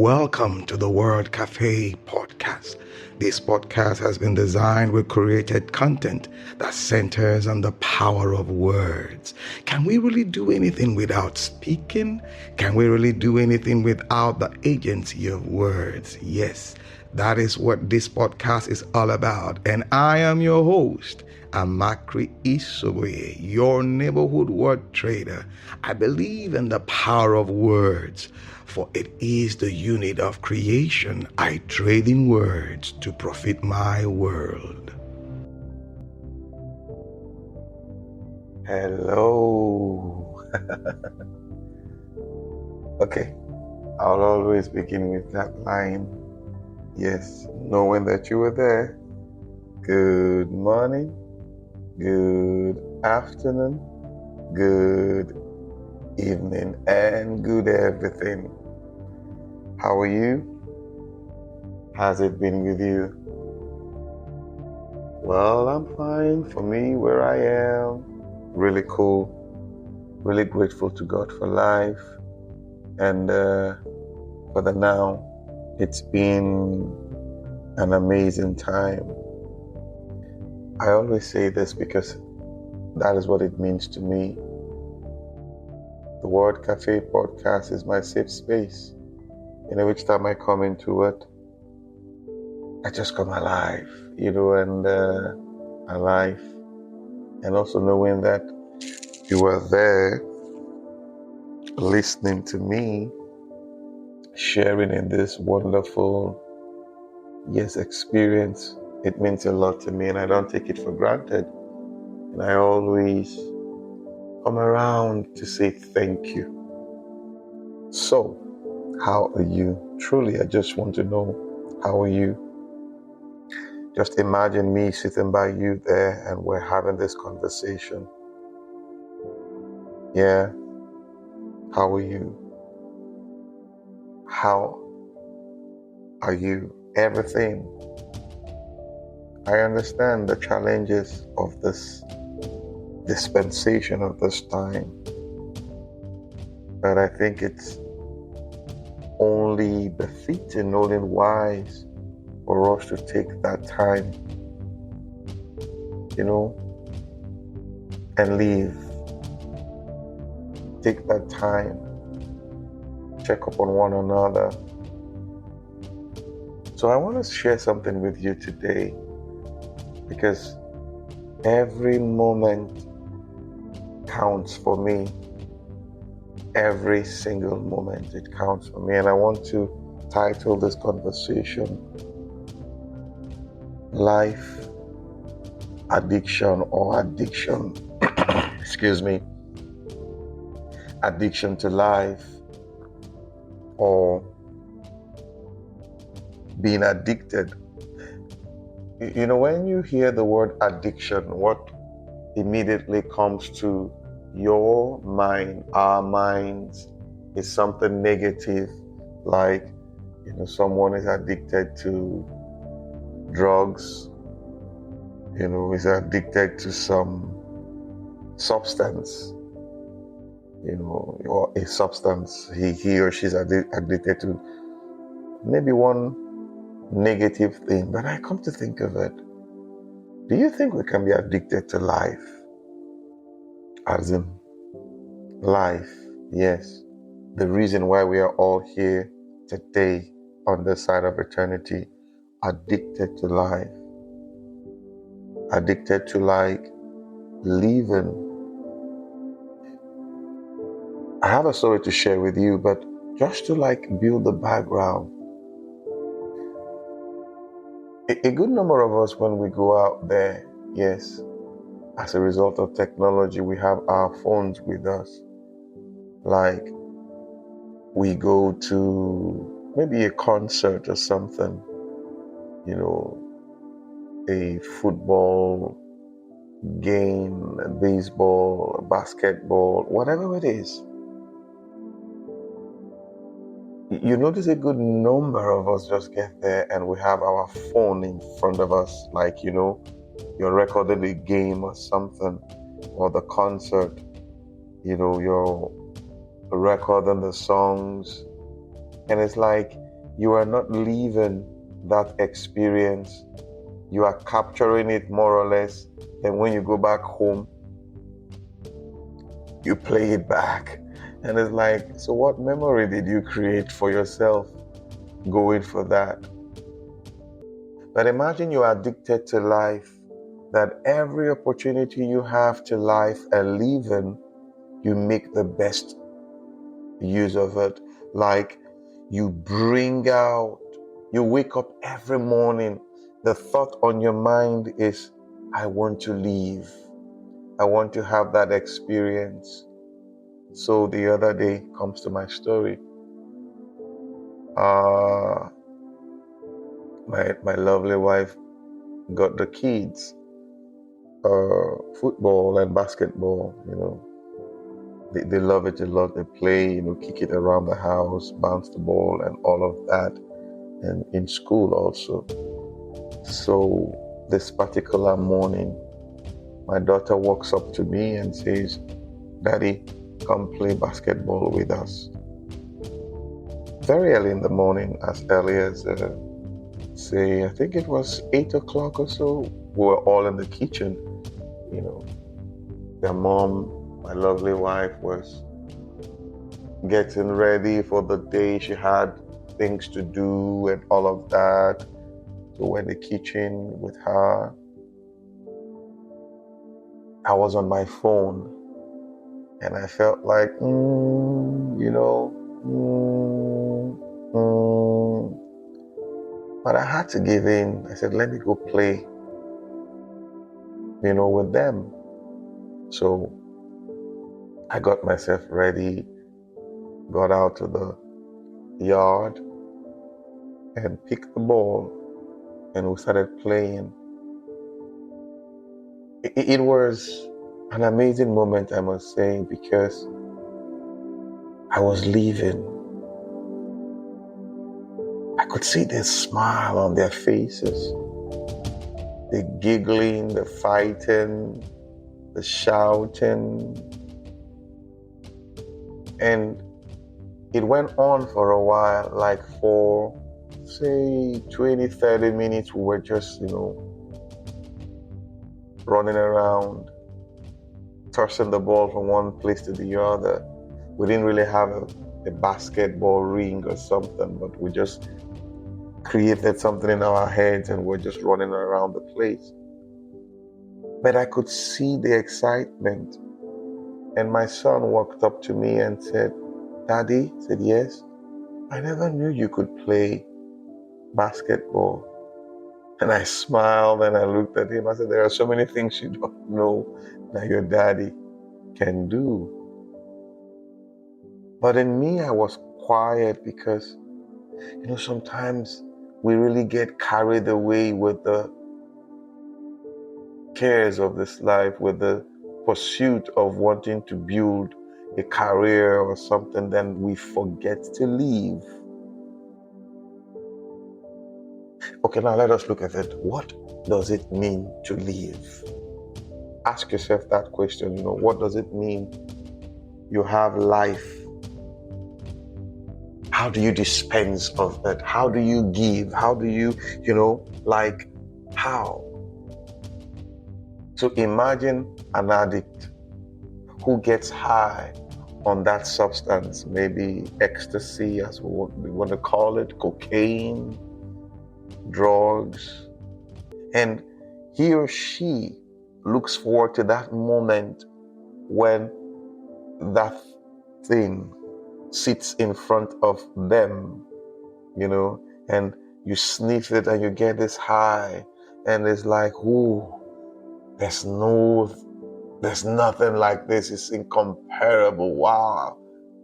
Welcome to the Word Cafe podcast. This podcast has been designed with created content that centers on the power of words. Can we really do anything without speaking? Can we really do anything without the agency of words? Yes, that is what this podcast is all about. And I am your host, Amakri Isobe, your neighborhood word trader. I believe in the power of words, for it is the unit of creation. I trade in words to profit my world. Hello. Okay, I'll always begin with that line. Yes, knowing that you were there. Good morning, good afternoon, good evening, and good everything. How are you? How's it been with you? Well, I'm fine. For me, where I am, really cool. Really grateful to God for life. And for the now, it's been an amazing time. I always say this because that is what it means to me. The Word Cafe podcast is my safe space. Each time I come into it, I just come alive, and alive. And also knowing that you are there, listening to me, sharing in this wonderful, experience. It means a lot to me, and I don't take it for granted. And I always come around to say thank you. So, how are you? Truly, I just want to know, how are you? Just imagine me sitting by you there and we're having this conversation. Yeah. How are you? How are you? Everything. I understand the challenges of this dispensation of this time. But I think it's only befitting, only wise for us to take that time, and live. Take that time, check up on one another. So I want to share something with you today, because every moment counts for me. Every single moment, it counts for me. And I want to title this conversation, Life Addiction or Addiction. Excuse me. Addiction to life, or being addicted. When you hear the word addiction, what immediately comes to your mind, our minds, is something negative, like, someone is addicted to drugs, is addicted to some substance, or a substance he or she's addicted to, maybe one negative thing. But I come to think of it, do you think we can be addicted to life? As in life, yes. The reason why we are all here today on this side of eternity, addicted to life. Addicted to living. I have a story to share with you, but just to build the background. A good number of us, when we go out there, yes, as a result of technology, we have our phones with us. We go to maybe a concert or something, a football game, a baseball, a basketball, whatever it is. You notice a good number of us just get there and we have our phone in front of us, you're recording a game or something, or the concert, you're recording the songs, and it's like you are not living that experience. You are capturing it more or less. And when you go back home, you play it back. And it's like, so what memory did you create for yourself going for that? But imagine you're addicted to life, that every opportunity you have to life and living, you make the best use of it. Like you bring out, you wake up every morning, the thought on your mind is, I want to live. I want to have that experience. So the other day comes to my story. My lovely wife got the kids football and basketball. They love it a lot. They play, kick it around the house, bounce the ball, and all of that. And in school also. So this particular morning, my daughter walks up to me and says, Daddy, come play basketball with us. Very early in the morning, as early as, I think it was 8 o'clock or so, we were all in the kitchen. Their mom, my lovely wife, was getting ready for the day. She had things to do and all of that. So we're in the kitchen with her. I was on my phone and I felt like, but I had to give in. I said, let me go play, with them. So I got myself ready, got out to the yard and picked the ball, and we started playing. It was an amazing moment, I must say, because I was leaving. I could see the smile on their faces, the giggling, the fighting, the shouting. And it went on for a while, like for, say, 20, 30 minutes, we were just, running around, tossing the ball from one place to the other. We didn't really have a basketball ring or something, but we just created something in our heads and we're just running around the place. But I could see the excitement. And my son walked up to me and said, Daddy, I said, yes, I never knew you could play basketball. And I smiled and I looked at him. I said, there are so many things you don't know that your daddy can do. But in me, I was quiet because, sometimes we really get carried away with the cares of this life, with the pursuit of wanting to build a career or something, then we forget to live. Okay, now let us look at it. What does it mean to live? Ask yourself that question. What does it mean you have life? How do you dispense of it? How do you give? How do you, how? So imagine an addict who gets high on that substance, maybe ecstasy, as we want to call it, cocaine, drugs, and he or she looks forward to that moment when that thing sits in front of them, and you sniff it and you get this high, and it's like, ooh, there's nothing like this. It's incomparable. Wow.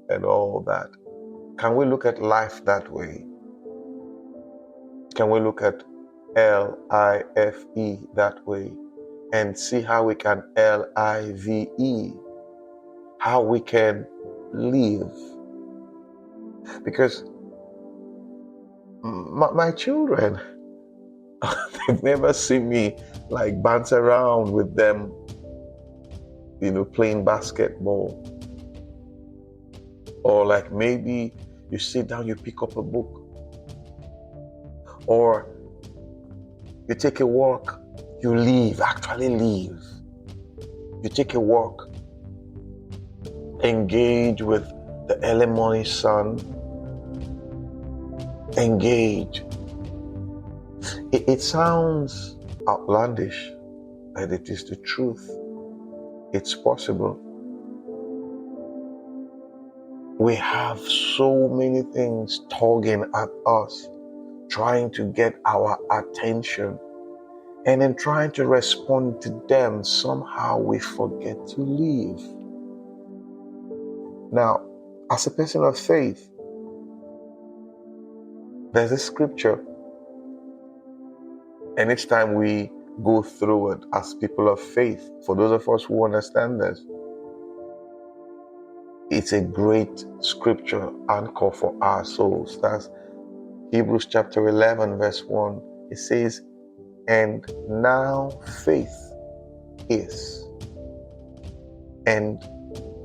And all that. Can we look at life that way? Can we look at LIFE that way and see how we can LIVE, how we can live? Because my children, they've never seen me like bounce around with them, playing basketball. Or like maybe you sit down, you pick up a book Or you take a walk, you leave, actually leave. You take a walk, engage with the early morning sun, engage. It sounds outlandish, but it is the truth. It's possible. We have so many things tugging at us, trying to get our attention. And in trying to respond to them, somehow we forget to live. Now, as a person of faith, there's a scripture, and each time we go through it as people of faith, for those of us who understand this, it's a great scripture anchor for our souls. That's Hebrews chapter 11, verse 1. It says, and now faith is. And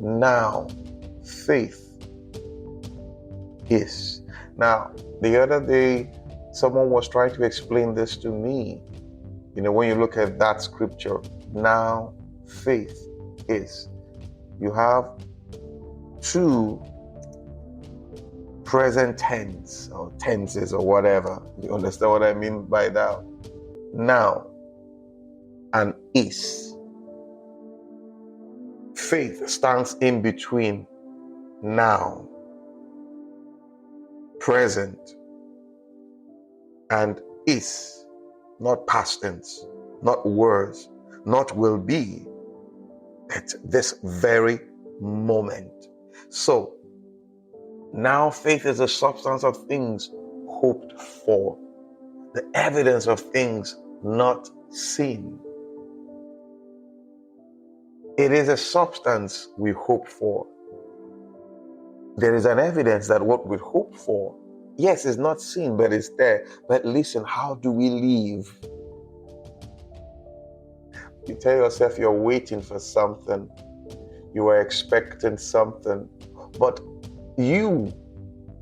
now faith is. Now, the other day, someone was trying to explain this to me. When you look at that scripture, now faith is. You have two present tense or tenses or whatever. You understand what I mean by that? Now and is. Faith stands in between now, present, and is. Not past tense, not words, not will be, at this very moment. So, now faith is the substance of things hoped for, the evidence of things not seen. It is a substance we hope for. There is an evidence that what we hope for, yes, is not seen, but it's there. But listen, how do we live? You tell yourself you're waiting for something, you are expecting something, but you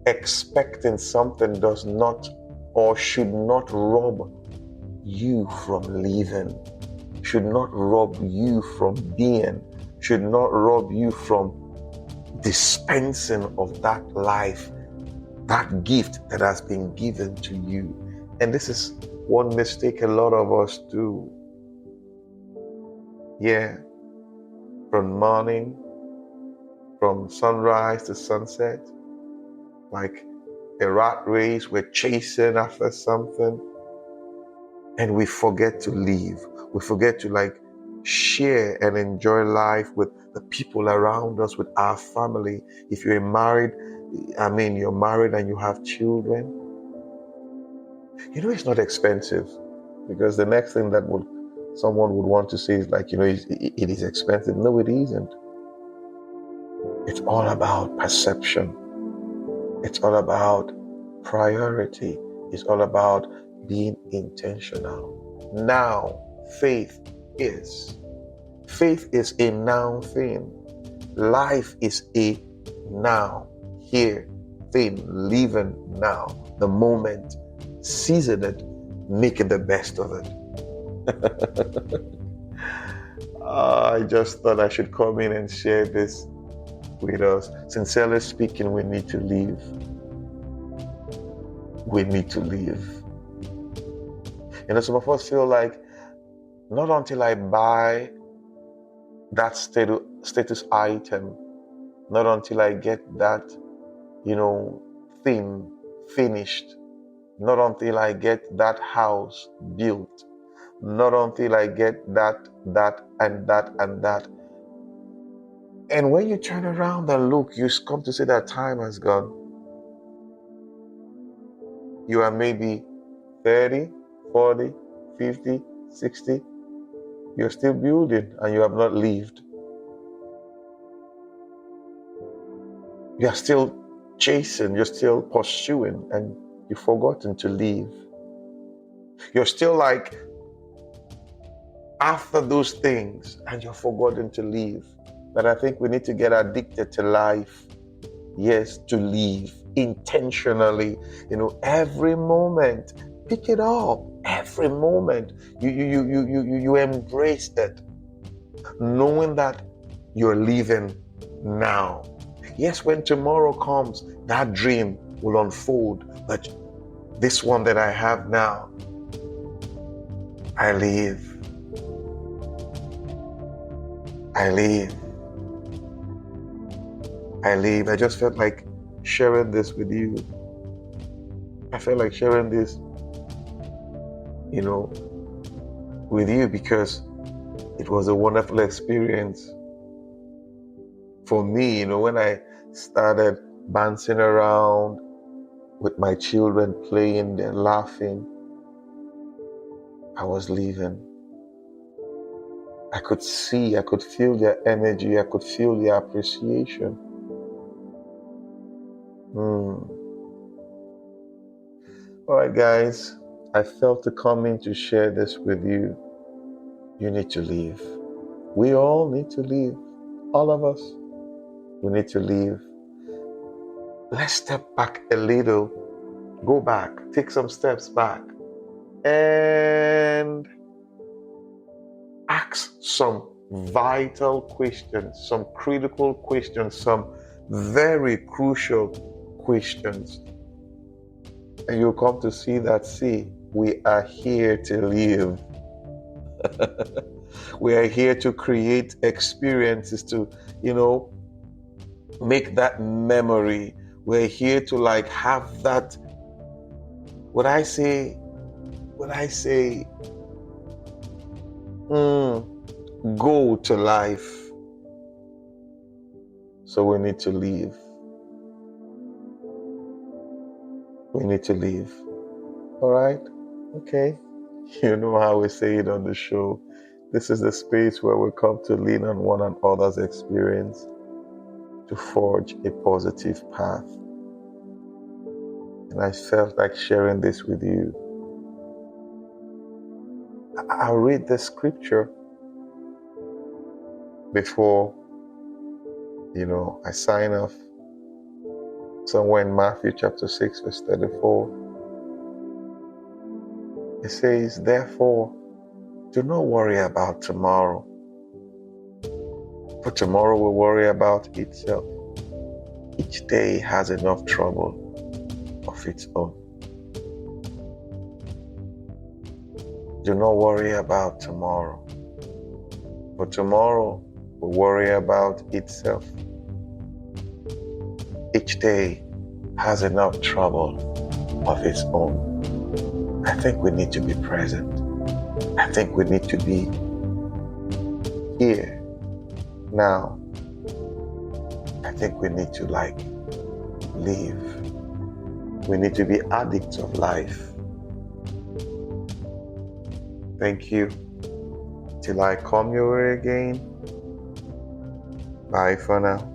expecting something does not or should not rob you from living, should not rob you from being, should not rob you from dispensing of that life, that gift that has been given to you. And this is one mistake a lot of us do. Yeah, from morning, from sunrise to sunset, like a rat race, we're chasing after something, and we forget to live. We forget to share and enjoy life with the people around us, with our family. If you're married, you're married and you have children. It's not expensive, because the next thing that someone would want to say is it is expensive. No, it isn't. It's all about perception. It's all about priority. It's all about being intentional. Now, faith is. Faith is a now thing. Life is a now, here thing, living now, the moment, seizing it, making the best of it. I just thought I should come in and share this with us. Sincerely speaking, we need to live. We need to live. Some of us feel like, not until I buy that status item, not until I get that, thing finished, not until I get that house built, not until I get that, and that, and that. And when you turn around and look, you come to see that time has gone. You are maybe 30, 40, 50, 60. You're still building and you have not lived. You are still chasing, you're still pursuing, and you've forgotten to live. You're still after those things and you're forgotten to live. But I think we need to get addicted to life. Yes, to live intentionally. Every moment Pick it up every moment. You embrace it, knowing that you're living now. Yes, when tomorrow comes, that dream will unfold. But this one that I have now, I live. I live. I live. I just felt like sharing this with you. I felt like sharing this, with you because it was a wonderful experience for me, when I started bouncing around with my children, playing and laughing. I was leaving. I could feel their energy, I could feel their appreciation. All right, guys, I felt to come in to share this with you. You need to leave. We all need to leave. All of us. We need to leave. Let's step back a little. Go back. Take some steps back. And ask some vital questions, some critical questions, some very crucial questions. And you'll come to see that, we are here to live. We are here to create experiences, to, make that memory. We're here to have that, what I say, go to life. So we need to leave. We need to leave. All right? Okay. You know how we say it on the show. This is the space where we come to lean on one another's experience to forge a positive path. And I felt like sharing this with you. I'll read the scripture before, I sign off. Somewhere in Matthew chapter 6, verse 34. It says, therefore, do not worry about tomorrow, for tomorrow will worry about itself. Each day has enough trouble of its own. Do not worry about tomorrow, for tomorrow will worry about itself. Each day has enough trouble of its own. I think we need to be present. I think we need to be here now. I think we need to live. We need to be addicts of life. Thank you. Till I come your way again. Bye for now.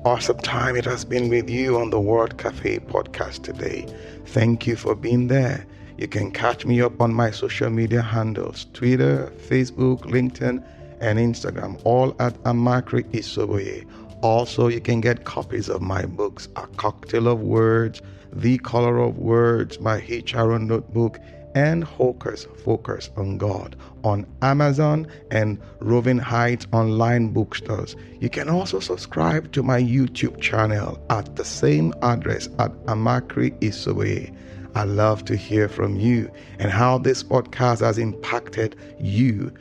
Awesome time it has been with you on the Word Cafe podcast today. Thank you for being there. You can catch me up on my social media handles, Twitter, Facebook, LinkedIn, and Instagram, all at Amakri Isoboye. Also, you can get copies of my books, A Cocktail of Words, The Color of Words, my HR notebook, and Hocus Focus on God on Amazon and Roving Heights online bookstores. You can also subscribe to my YouTube channel at the same address at Amakri Isoboye. I love to hear from you and how this podcast has impacted you.